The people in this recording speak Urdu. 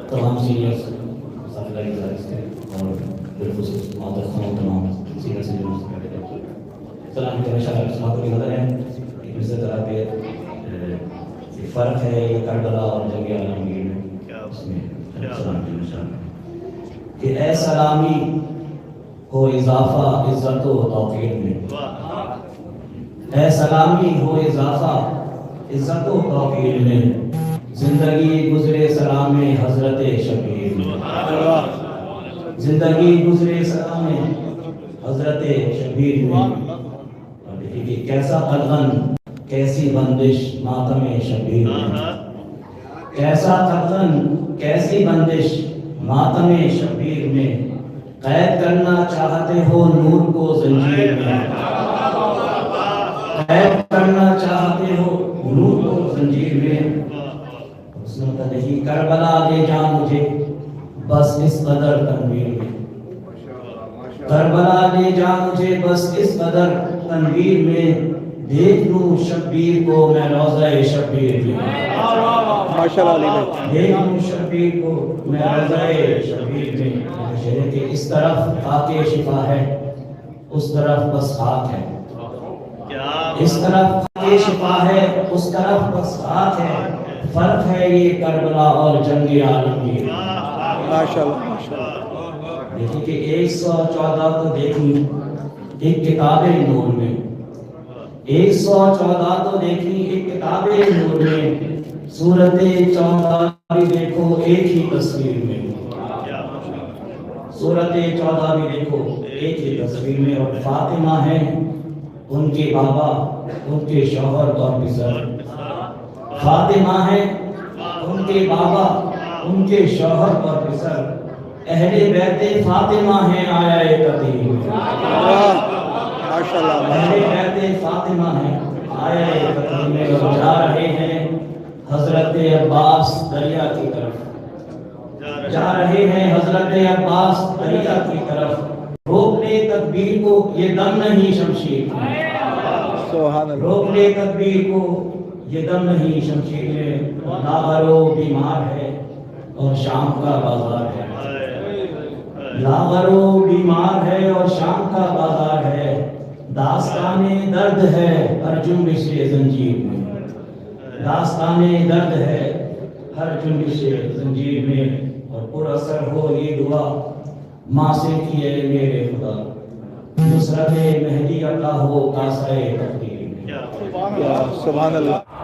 تمام سینئرس ساتھیوں کی گزارش ہے اور بالخصوص معذرت تمام سینئر سٹیزنز سلام کے ہمیشہ سماعتوں کی نظر ہے کہ اس طرح پہ فرق ہے یہ کربلا اور جنگ عالمگیر میں اس میں سلام کی نشان کہ اے سلامی ہو اضافہ عزت و توقیر میں، اے سلامی ہو اضافہ عزت و توقیر میں، زندگی گزرے سلام حضرت شبیر میں، زندگی گزرے سلام حضرت شبیر میں۔ اور دیکھیے کہ کیسا قلغن کیسی بندش ماتم شبیر میں، کیسا قلغن کیسی بندش ماتم شبیر میں، قید کرنا چاہتے ہو نور کو زنجیر میں، قید کرنا چاہتے ہو نور کو زنجیر میں۔ اس نے کہا نہیں کربلا لے جا مجھے بس اس قدر تنویر میں، کربلا لے جا مجھے بس اس قدر تنویر میں، دیکھ لوں شبیر کو میں روضہ شبیر میں، دیکھ لوں شبیر کو میں روضہ شبیر میں۔ شہر کے اس طرف خاک شفا ہے اس طرف بس خاک ہے، اس طرف خاک شفا ہے اس طرف بس خاک ہے، فرق ہے یہ کربلا اور جنگ عالمگیر۔ دیکھیں کہ 114 تو دیکھیں ایک کتاب نور میں، 114 تو دیکھیں ایک کتاب نور میں، سورت 14 بھی دیکھو ایک ہی تصویر میں، سورت 14 بھی دیکھو ایک ہی تصویر میں۔ اور فاطمہ ہیں ان کے بابا ان کے شوہر اور پسر، فاطمہ ہیں ان کے بابا ان کے شوہر اور پسر، اہل بیت فاطمہ ہیں آیا قدیر میں، اہل بیت فاطمہ ہیں آیا قدیر میں۔ اور جا رہے ہیں حضرت عباس دریا کی طرف، جا رہے ہیں حضرت عباس دریا کی طرف، روک لے تکبیر کو یہ دم نہیں شمشیر میں، روک لے تکبیر کو یہ دم نہیں شمشیر میں۔ لاغرو بیمار ہے اور شام کا بازار ہے، لاغرو بیمار ہے اور شام کا بازار ہے، داستان درد ہے ہر جنبش زنجیر میں، داستان درد ہے ہر جنبش زنجیر میں۔ اور پر اثر ہو یہ دعا ماں سے کیے میرے خدا، نصرت مہدی عطا ہو کاسہ تقدیر میں۔ سبحان اللہ۔